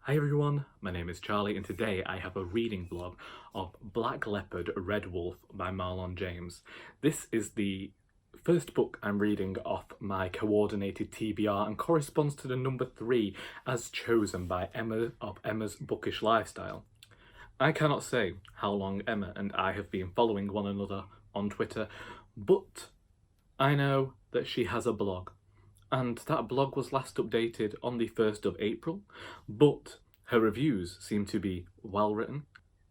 Hi everyone, my name is Charlie and today I have a reading blog of Black Leopard, Red Wolf by Marlon James. This is the first book I'm reading off my coordinated TBR and corresponds to the number 3 as chosen by Emma of Emma's Bookish Lifestyle. I cannot say how long Emma and I have been following one another on Twitter, but I know that she has a blog. And that blog was last updated on the 1st of April, but her reviews seem to be well written.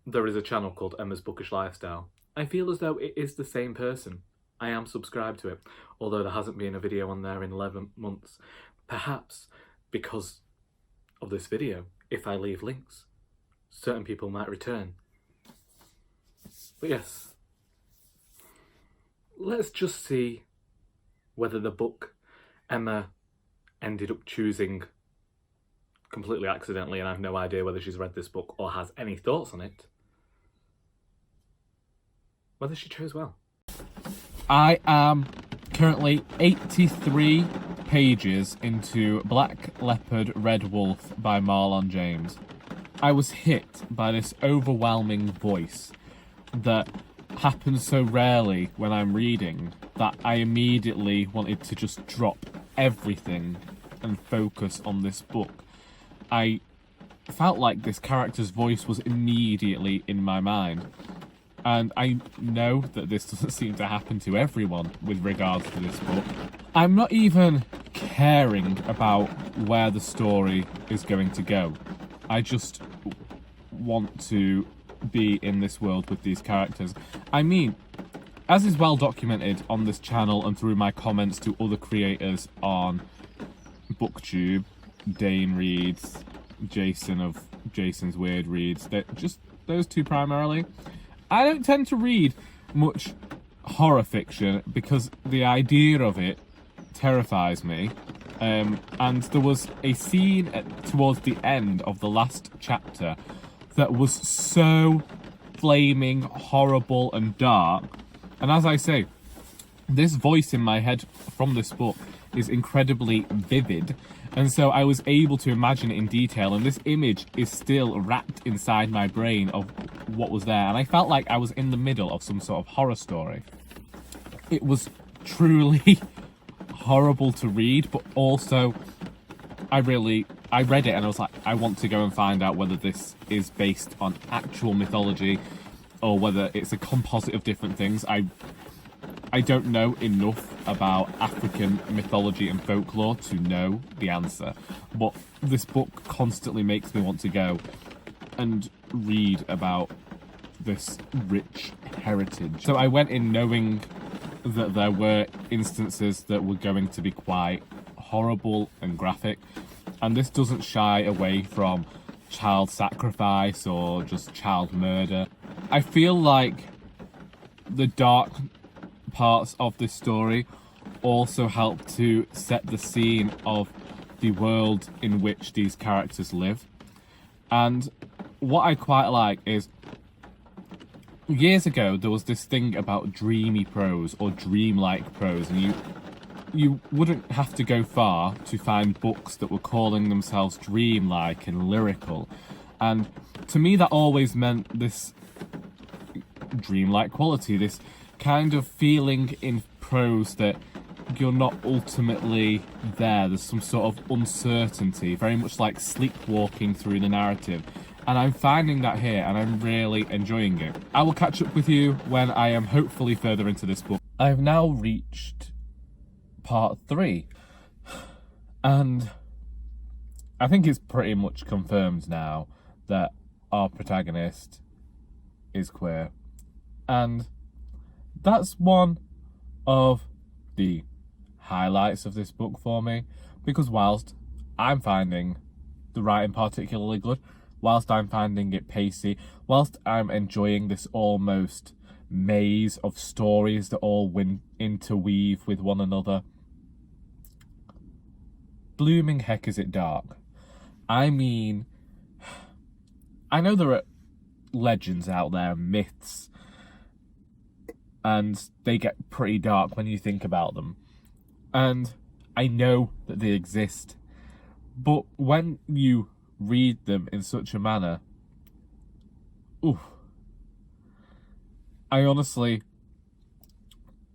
There is a channel called Emma's Bookish Lifestyle. I feel as though it is the same person. I am subscribed to it, although there hasn't been a video on there in 11 months. Perhaps because of this video, if I leave links, certain people might return. But yes, let's just see whether the book Emma ended up choosing completely accidentally, and I have no idea whether she's read this book or has any thoughts on it, whether she chose well. I am currently 83 pages into Black Leopard, Red Wolf by Marlon James. I was hit by this overwhelming voice that happens so rarely when I'm reading that I immediately wanted to just drop everything and focus on this book. I felt like this character's voice was immediately in my mind. And I know that this doesn't seem to happen to everyone with regards to this book. I'm not even caring about where the story is going to go. I just want to be in this world with these characters. I mean, as is well documented on this channel and through my comments to other creators on BookTube, Dane Reads, Jason of Jason's Weird Reads, just those two primarily, I don't tend to read much horror fiction because the idea of it terrifies me. And there was a scene towards the end of the last chapter that was so flaming, horrible and dark. And as I say, this voice in my head from this book is incredibly vivid. And so I was able to imagine it in detail, and this image is still wrapped inside my brain of what was there. And I felt like I was in the middle of some sort of horror story. It was truly horrible to read, but also I read it and I was like, I want to go and find out whether this is based on actual mythology or whether it's a composite of different things. I don't know enough about African mythology and folklore to know the answer, but this book constantly makes me want to go and read about this rich heritage. So I went in knowing that there were instances that were going to be quite horrible and graphic, and this doesn't shy away from child sacrifice or just child murder. I feel like the dark parts of this story also help to set the scene of the world in which these characters live. And what I quite like is, years ago there was this thing about dreamy prose or dreamlike prose, and you wouldn't have to go far to find books that were calling themselves dreamlike and lyrical. And to me that always meant this dreamlike quality, this kind of feeling in prose that you're not ultimately there. There's some sort of uncertainty, very much like sleepwalking through the narrative. And I'm finding that here, and I'm really enjoying it. I will catch up with you when I am hopefully further into this book. I've now reached part 3, and I think it's pretty much confirmed now that our protagonist is queer. And that's one of the highlights of this book for me, because whilst I'm finding the writing particularly good, whilst I'm finding it pacey, whilst I'm enjoying this almost maze of stories that all interweave with one another, blooming heck is it dark. I mean, I know there are legends out there, myths, and they get pretty dark when you think about them. And I know that they exist, but when you read them in such a manner. Ooh. I honestly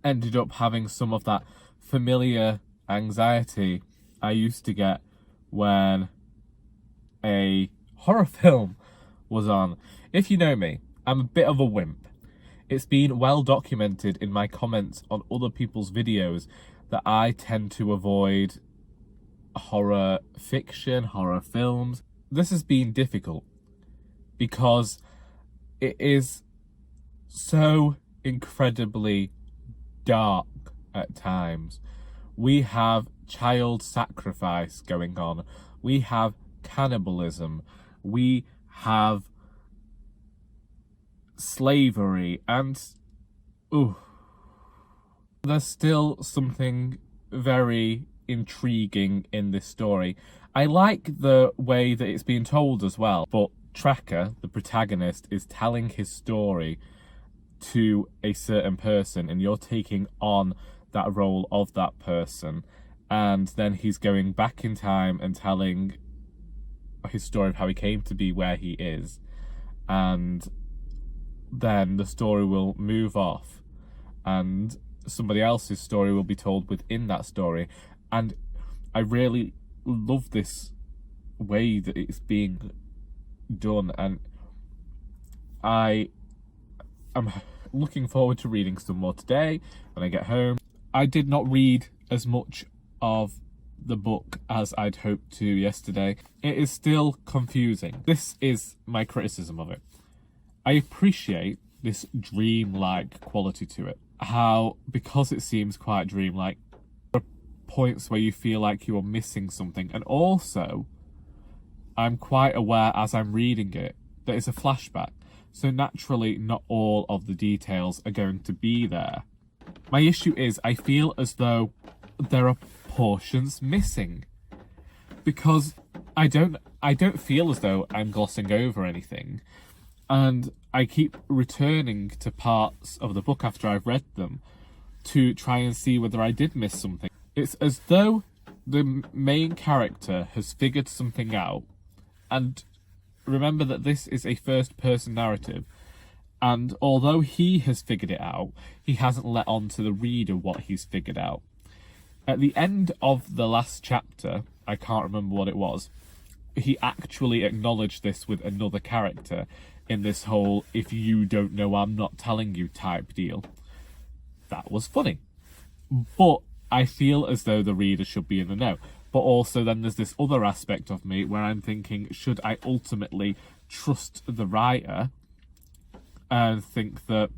ended up having some of that familiar anxiety I used to get when a horror film was on. If you know me, I'm a bit of a wimp. It's been well documented in my comments on other people's videos that I tend to avoid horror fiction, horror films. This has been difficult because it is so incredibly dark at times. We have child sacrifice going on. We have cannibalism. We have slavery, and there's still something very intriguing in this story. I like the way that it's being told as well, but Tracker, the protagonist, is telling his story to a certain person, and you're taking on that role of that person, and then he's going back in time and telling his story of how he came to be where he is, and then the story will move off and somebody else's story will be told within that story. And I really love this way that it's being done, and I am looking forward to reading some more today when I get home. I did not read as much of the book as I'd hoped to yesterday. It is still confusing. This is my criticism of it. I appreciate this dreamlike quality to it. How, because it seems quite dreamlike, there are points where you feel like you are missing something. And also, I'm quite aware as I'm reading it that it's a flashback. So naturally, not all of the details are going to be there. My issue is I feel as though there are portions missing, because I don't feel as though I'm glossing over anything. And I keep returning to parts of the book after I've read them to try and see whether I did miss something. It's as though the main character has figured something out. And remember that this is a first-person narrative. And although he has figured it out, he hasn't let on to the reader what he's figured out. At the end of the last chapter, I can't remember what it was, he actually acknowledged this with another character in this whole "if you don't know, I'm not telling you" type deal. That was funny. But I feel as though the reader should be in the know. But also then there's this other aspect of me where I'm thinking, should I ultimately trust the writer and think that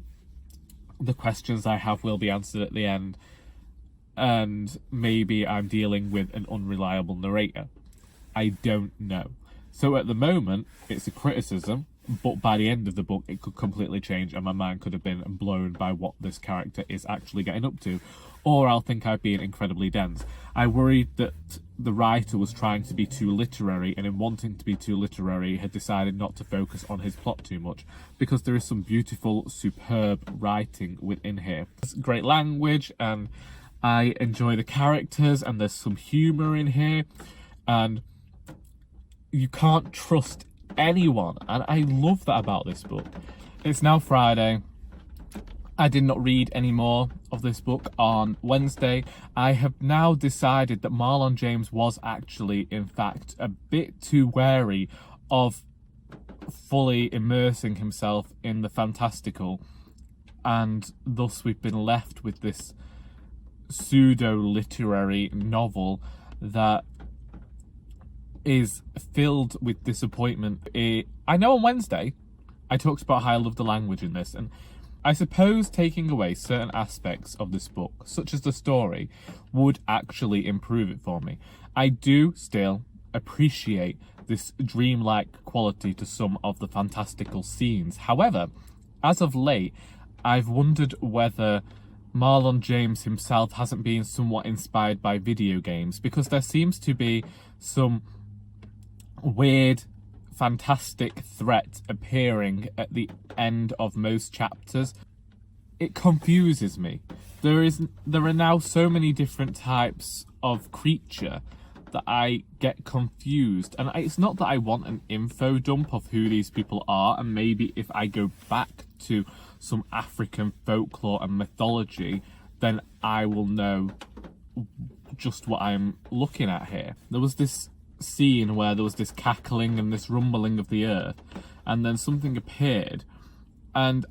the questions I have will be answered at the end, and maybe I'm dealing with an unreliable narrator? I don't know. So at the moment, it's a criticism, but by the end of the book, it could completely change and my mind could have been blown by what this character is actually getting up to. Or I'll think I've been incredibly dense. I worried that the writer was trying to be too literary, and in wanting to be too literary, had decided not to focus on his plot too much, because there is some beautiful, superb writing within here. It's great language, and I enjoy the characters, and there's some humour in here, and you can't trust anyone, and I love that about this book. It's now Friday. I did not read any more of this book on Wednesday. I have now decided that Marlon James was actually, in fact, a bit too wary of fully immersing himself in the fantastical, and thus we've been left with this pseudo-literary novel that is filled with disappointment. I know on Wednesday I talked about how I love the language in this, and I suppose taking away certain aspects of this book, such as the story, would actually improve it for me. I do still appreciate this dreamlike quality to some of the fantastical scenes. However, as of late, I've wondered whether Marlon James himself hasn't been somewhat inspired by video games, because there seems to be some weird, fantastic threat appearing at the end of most chapters. It confuses me. There are now so many different types of creature that I get confused. And it's not that I want an info dump of who these people are, and maybe if I go back to some African folklore and mythology, then I will know just what I'm looking at here. There was this scene where there was this cackling and this rumbling of the earth, and then something appeared, and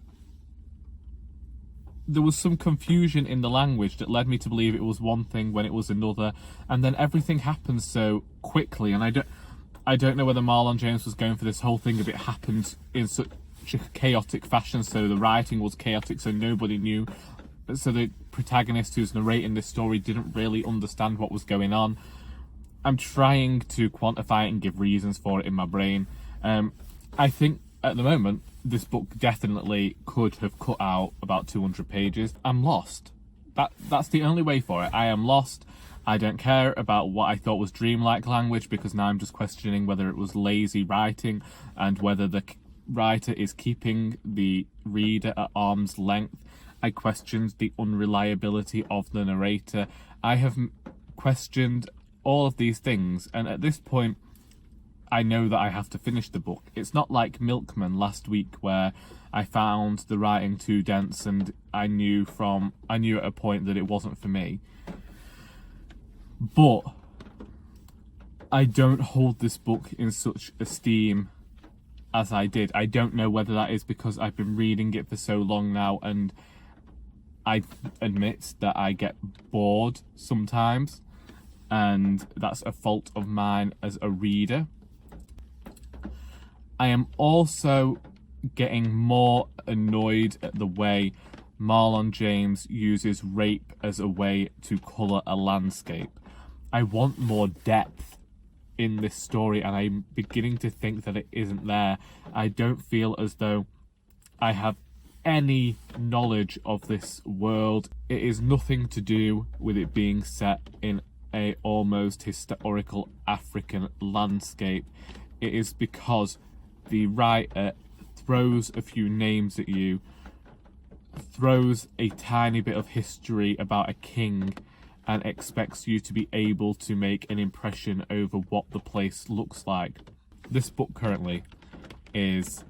there was some confusion in the language that led me to believe it was one thing when it was another, and then everything happened so quickly, and I don't know whether Marlon James was going for this whole thing if it happened in such a chaotic fashion, so the writing was chaotic, so nobody knew, so the protagonist who's narrating this story didn't really understand what was going on. I'm trying to quantify it and give reasons for it in my brain. I think at the moment this book definitely could have cut out about 200 pages. I'm lost. That's the only way for it. I am lost. I don't care about what I thought was dreamlike language, because now I'm just questioning whether it was lazy writing and whether the writer is keeping the reader at arm's length. I questioned the unreliability of the narrator. I have questioned all of these things, and at this point I know that I have to finish the book. It's not like Milkman last week where I found the writing too dense and I knew at a point that it wasn't for me. But I don't hold this book in such esteem as I did. I don't know whether that is because I've been reading it for so long now, and I admit that I get bored sometimes, and that's a fault of mine as a reader. I am also getting more annoyed at the way Marlon James uses rape as a way to colour a landscape. I want more depth in this story, and I'm beginning to think that it isn't there. I don't feel as though I have any knowledge of this world. It is nothing to do with it being set in a almost historical African landscape. It is because the writer throws a few names at you, throws a tiny bit of history about a king, and expects you to be able to make an impression over what the place looks like. This book currently is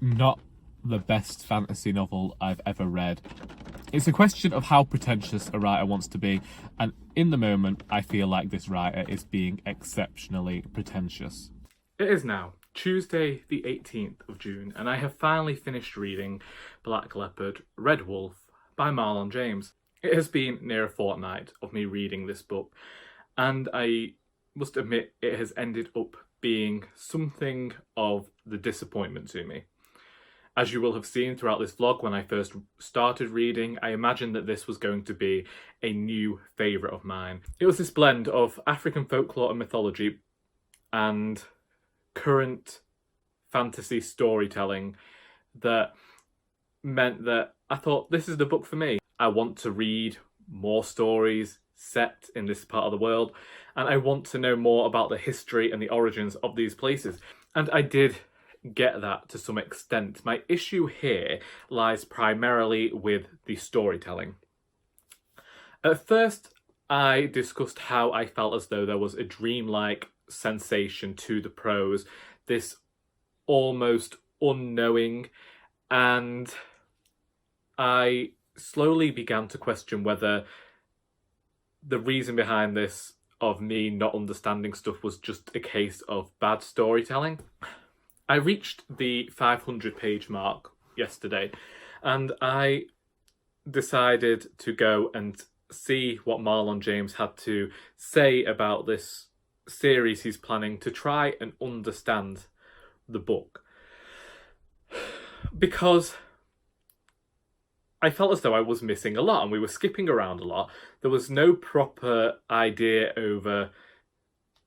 not the best fantasy novel I've ever read. It's a question of how pretentious a writer wants to be, and in the moment I feel like this writer is being exceptionally pretentious. It is now Tuesday the 18th of June, and I have finally finished reading Black Leopard, Red Wolf by Marlon James. It has been near a fortnight of me reading this book, and I must admit it has ended up being something of the disappointment to me. As you will have seen throughout this vlog, when I first started reading, I imagined that this was going to be a new favourite of mine. It was this blend of African folklore and mythology and current fantasy storytelling that meant that I thought, this is the book for me. I want to read more stories set in this part of the world, and I want to know more about the history and the origins of these places. And I did get that to some extent. My issue here lies primarily with the storytelling. At first, I discussed how I felt as though there was a dreamlike sensation to the prose, this almost unknowing, and I slowly began to question whether the reason behind this, of me not understanding stuff, was just a case of bad storytelling. I reached the 500 page mark yesterday, and I decided to go and see what Marlon James had to say about this series he's planning, to try and understand the book, because I felt as though I was missing a lot and we were skipping around a lot. There was no proper idea over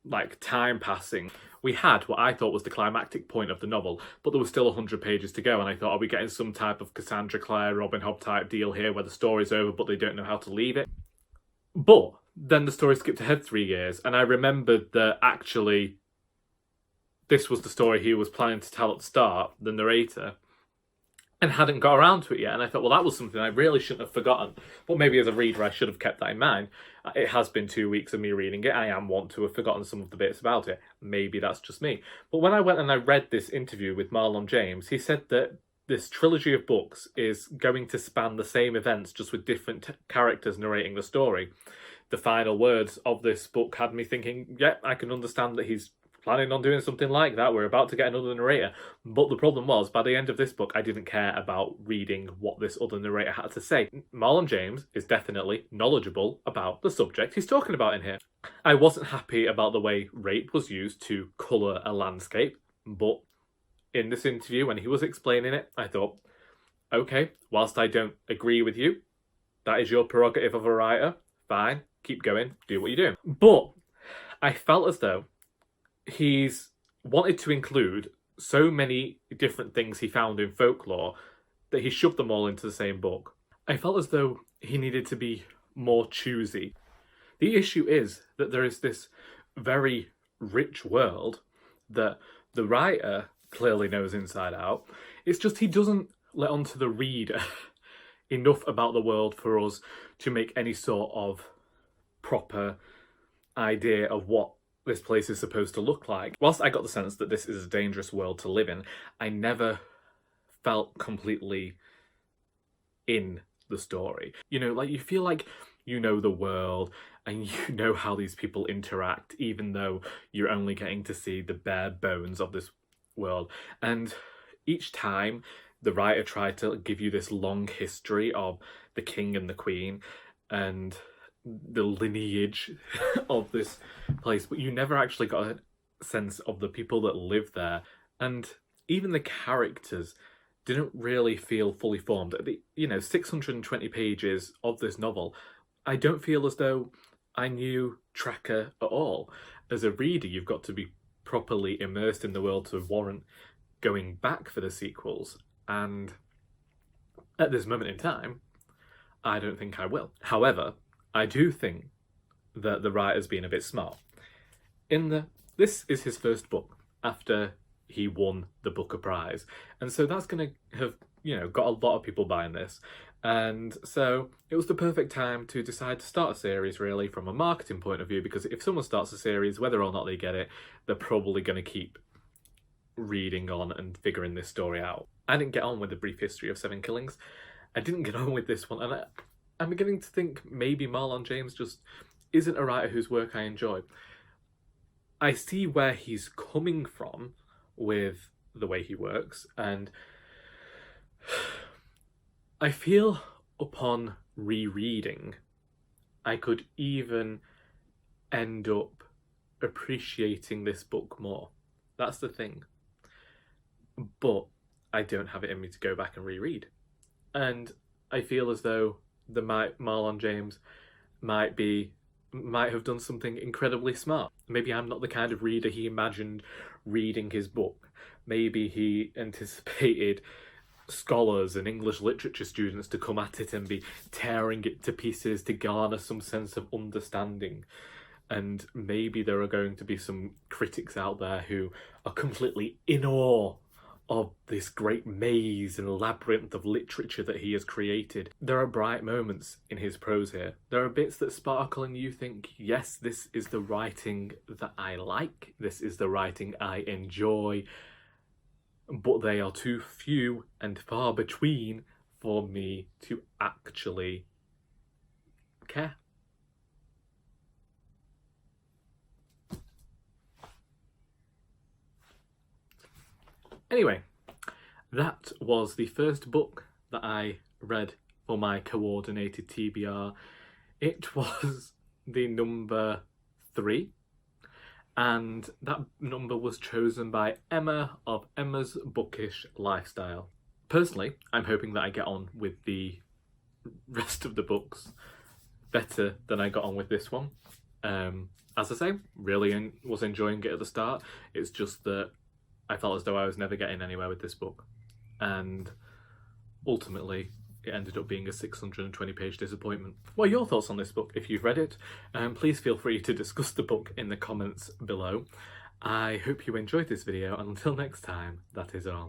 like time passing. We had what I thought was the climactic point of the novel, but there was still 100 pages to go, and I thought, are we getting some type of Cassandra Clare, Robin Hood type deal here where the story's over but they don't know how to leave it? But then the story skipped ahead 3 years, and I remembered that actually this was the story he was planning to tell at the start, the narrator. and hadn't got around to it yet. And I thought, well, that was something I really shouldn't have forgotten. But maybe as a reader, I should have kept that in mind. It has been 2 weeks of me reading it. I am want to have forgotten some of the bits about it. Maybe that's just me. But when I went and I read this interview with Marlon James, he said that this trilogy of books is going to span the same events, just with different characters narrating the story. The final words of this book had me thinking, yeah, I can understand that he's planning on doing something like that. We're about to get another narrator. But the problem was, by the end of this book, I didn't care about reading what this other narrator had to say. Marlon James is definitely knowledgeable about the subject he's talking about in here. I wasn't happy about the way rape was used to colour a landscape, but in this interview, when he was explaining it, I thought, okay, whilst I don't agree with you, that is your prerogative of a writer, fine, keep going, do what you're doing. But I felt as though he's wanted to include so many different things he found in folklore that he shoved them all into the same book. I felt as though he needed to be more choosy. The issue is that there is this very rich world that the writer clearly knows inside out. It's just he doesn't let on to the reader enough about the world for us to make any sort of proper idea of what this place is supposed to look like. Whilst I got the sense that this is a dangerous world to live in, I never felt completely in the story. You know, like you feel like you know the world and you know how these people interact, even though you're only getting to see the bare bones of this world. And each time the writer tried to give you this long history of the king and the queen and the lineage of this place, but you never actually got a sense of the people that live there. And even the characters didn't really feel fully formed. At the 620 pages of this novel, I don't feel as though I knew Tracker at all. As a reader, you've got to be properly immersed in the world to warrant going back for the sequels, and at this moment in time, I don't think I will. However, I do think that the writer's been a bit smart. This is his first book after he won the Booker Prize, and so that's going to have got a lot of people buying this, and so it was the perfect time to decide to start a series, really, from a marketing point of view, because if someone starts a series, whether or not they get it, they're probably going to keep reading on and figuring this story out. I didn't get on with The Brief History of Seven Killings. I didn't get on with this one, and I'm beginning to think maybe Marlon James just isn't a writer whose work I enjoy. I see where he's coming from with the way he works, and I feel upon rereading, I could even end up appreciating this book more. That's the thing. But I don't have it in me to go back and reread. And I feel as though Marlon James might have done something incredibly smart. Maybe I'm not the kind of reader he imagined reading his book. Maybe he anticipated scholars and English literature students to come at it and be tearing it to pieces to garner some sense of understanding. And maybe there are going to be some critics out there who are completely in awe of this great maze and labyrinth of literature that he has created. There are bright moments in his prose here. There are bits that sparkle and you think, yes, this is the writing that I like, this is the writing I enjoy, but they are too few and far between for me to actually care. Anyway, that was the first book that I read for my co-ordinated TBR. It was the number 3, and that number was chosen by Emma of Emma's Bookish Lifestyle. Personally, I'm hoping that I get on with the rest of the books better than I got on with this one. As I say, really was enjoying it at the start. It's just that I felt as though I was never getting anywhere with this book, and ultimately it ended up being a 620-page disappointment. What are your thoughts on this book if you've read it? Please feel free to discuss the book in the comments below. I hope you enjoyed this video, and until next time, that is all.